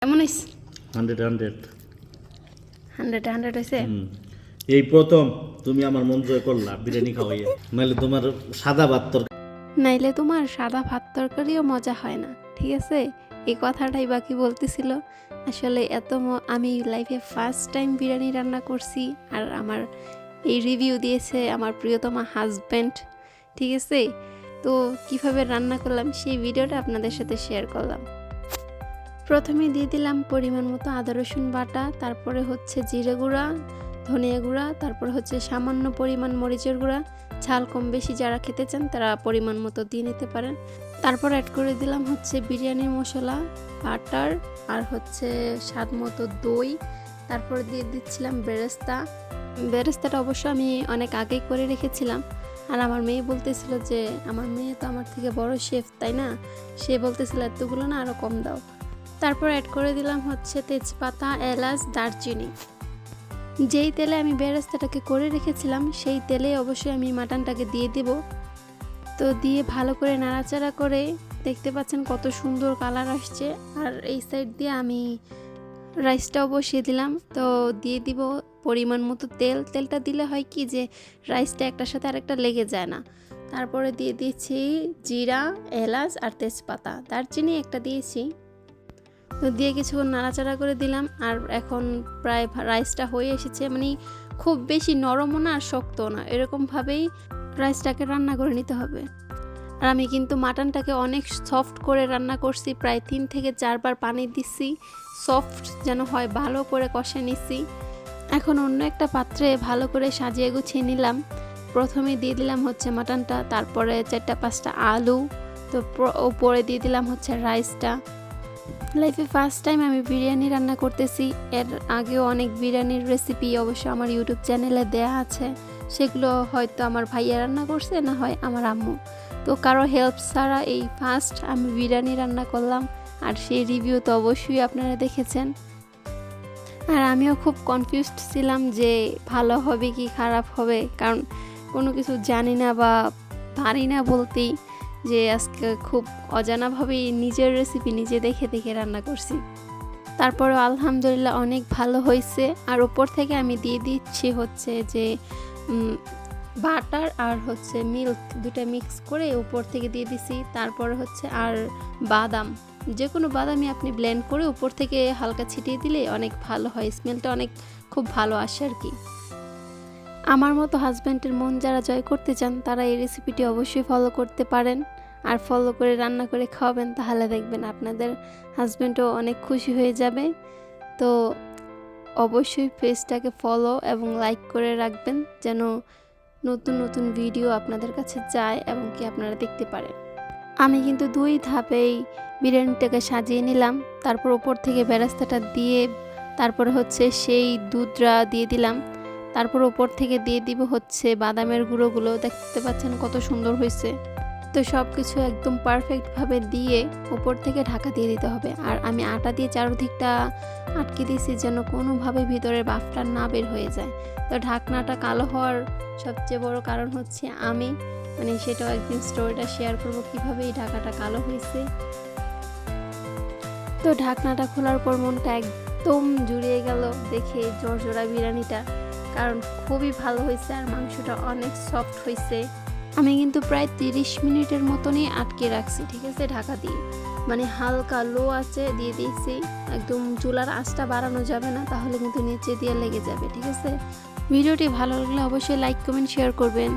কেমন হইছে? 100 100 হয়েছে। এই প্রথম তুমি আমার মন জয় করলা বিরিয়ানি খাওয়াইয়া, নাহলে তোমার সাদা ভাত নাইলে তোমার সাদা ভাত তরকারিও মজা হয় না, ঠিক আছে? এই কথাটাই বাকি বলতেছিল। আসলে আমি লাইফে ফার্স্ট টাইম বিরিয়ানি রান্না করছি, আর আমার এই রিভিউ দিয়েছে আমার প্রিয়তমা হাজব্যান্ড, ঠিক আছে? তো কিভাবে রান্না করলাম সেই ভিডিওটা আপনাদের সাথে শেয়ার করলাম। প্রথমে দিয়ে দিলাম পরিমাণ মতো আদা রসুন বাটা, তারপরে হচ্ছে জিরে গুঁড়া, ধনিয়া গুঁড়া, তারপরে হচ্ছে সামান্য পরিমাণ মরিচের গুঁড়া। ঝাল কম বেশি যারা খেতে চান তারা পরিমাণ মতো দিয়ে নিতে পারেন। তারপর অ্যাড করে দিলাম হচ্ছে বিরিয়ানির মশলা, বাটার, আর হচ্ছে স্বাদ মতো দই। তারপরে দিয়ে দিচ্ছিলাম বেরেস্তাটা অবশ্য আমি অনেক আগেই করে রেখেছিলাম। আর আমার মেয়ে বলতেছিল যে আমার মেয়ে তো আমার থেকে বড় শেফ, তাই না? সে বলতেছিল এতগুলো না, আরও কম দাও। তারপর অ্যাড করে দিলাম হচ্ছে তেজপাতা, এলাচ, দারচিনি। যেই তেলে আমি বেরেস্তাটাকে করে রেখেছিলাম সেই তেলে অবশ্যই আমি মাটনটাকে দিয়ে দিব। তো দিয়ে ভালো করে নাড়াচাড়া করে দেখতে পাচ্ছেন কত সুন্দর কালার আসছে। আর এই সাইড দিয়ে আমি রাইসটাও বসিয়ে দিলাম। তো দিয়ে দিব পরিমাণ মতো তেলটা দিলে হয় কি যে রাইসটা একটার সাথে আরেকটা লেগে যায় না। তারপরে দিয়ে দিয়েছি জিরা, এলাচ আর তেজপাতা, দারচিনি একটা দিয়েছি। তো দিয়ে কিছুক্ষণ নাড়াচাড়া করে দিলাম। আর এখন প্রায় রাইসটা হয়ে এসেছে, মানে খুব বেশি নরমও না আর শক্তও না, এরকমভাবেই রাইসটাকে রান্না করে নিতে হবে। আর আমি কিন্তু মাটনটাকে অনেক সফট করে রান্না করছি, প্রায় 3 থেকে 4 বার পানি দিচ্ছি, সফট যেন হয়, ভালো করে কষে নিচ্ছি। এখন অন্য একটা পাত্রে ভালো করে সাজিয়ে গুছিয়ে নিলাম। প্রথমে দিয়ে দিলাম হচ্ছে মাটনটা, তারপরে 4-5টা আলু, তো উপরে দিয়ে দিলাম হচ্ছে রাইসটা। লাইফে ফার্স্ট টাইম আমি বিরিয়ানি রান্না করতেছি। এর আগেও অনেক বিরিয়ানির রেসিপি অবশ্য আমার ইউটিউব চ্যানেলে দেয়া আছে, সেগুলো হয়তো আমার ভাইয়া রান্না করছে, না হয় আমার আম্মু। তো কারো হেল্প ছাড়া এই ফার্স্ট আমি বিরিয়ানি রান্না করলাম, আর সেই রিভিউ তো অবশ্যই আপনারা দেখেছেন। আর আমিও খুব কনফিউজড ছিলাম যে ভালো হবে কি খারাপ হবে, কারণ কোনো কিছু জানি না বা পারি না বলতেই, যে আজকে খুব অজানাভাবেই নিজের রেসিপি নিজে দেখে দেখে রান্না করছি। তারপরে আলহামদুলিল্লাহ অনেক ভালো হয়েছে। আর উপর থেকে আমি দিয়ে দিচ্ছি হচ্ছে যে বাটার আর হচ্ছে মিল্ক, দুটা মিক্স করে উপর থেকে দিয়ে দিছি। তারপরে হচ্ছে আর বাদাম, যে কোনো বাদামই আপনি ব্লেন্ড করে উপর থেকে হালকা ছিটিয়ে দিলে অনেক ভালো হয়, স্মেলটা অনেক খুব ভালো আসে আর কি। আমার মতো হাজব্যান্ডের মন যারা জয় করতে চান তারা এই রেসিপিটি অবশ্যই ফলো করতে পারেন, আর ফলো করে রান্না করে খাওয়াবেন, তাহলে দেখবেন আপনাদের হাজব্যান্ডও অনেক খুশি হয়ে যাবে। তো অবশ্যই পেজটাকে ফলো এবং লাইক করে রাখবেন, যেন নতুন নতুন ভিডিও আপনাদের কাছে যায় এবং কি আপনারা দেখতে পারেন। আমি কিন্তু 2 ধাপেই বিরিয়ানিটাকে সাজিয়ে নিলাম। তারপর উপর থেকে বেরেস্তাটা দিয়ে তারপরে হচ্ছে সেই দুধটা দিয়ে দিলাম। তারপর উপর থেকে দিয়ে দিব হচ্ছে বাদামের গুঁড়োগুলো, দেখতে পাচ্ছেন কত সুন্দর হয়েছে। তো সব কিছু একদম পারফেক্টভাবে দিয়ে উপর থেকে ঢাকা দিয়ে দিতে হবে। আর আমি আটা দিয়ে চারদিকটা আটকে দিয়েছি যেন কোনোভাবে ভিতরে বাফটা না বের হয়ে যায়। তো ঢাকনাটা কালো হওয়ার সবচেয়ে বড় কারণ হচ্ছে আমি, মানে সেটাও একদিন স্টোরিটা শেয়ার করবো কীভাবে এই ঢাকাটা কালো হয়েছে। তো ঢাকনাটা খোলার পর মনটা একদম জুড়িয়ে গেল দেখে জর্জরা বিরিয়ানিটা, কারণ খুবই ভালো হয়েছে আর মাংসটা অনেক সফট হয়েছে। আমি কিন্তু প্রায় 30 মিনিটের মতনই আটকে রাখছি, ঠিক আছে, ঢাকা দিয়ে, মানে হালকা লো আঁচে দিয়ে দিয়েছি। একদম চুলার আঁচটা বাড়ানো যাবে না, তাহলে কিন্তু নিচে দিয়ে লেগে যাবে, ঠিক আছে? ভিডিওটি ভালো লাগলে অবশ্যই লাইক কমেন্ট শেয়ার করবেন।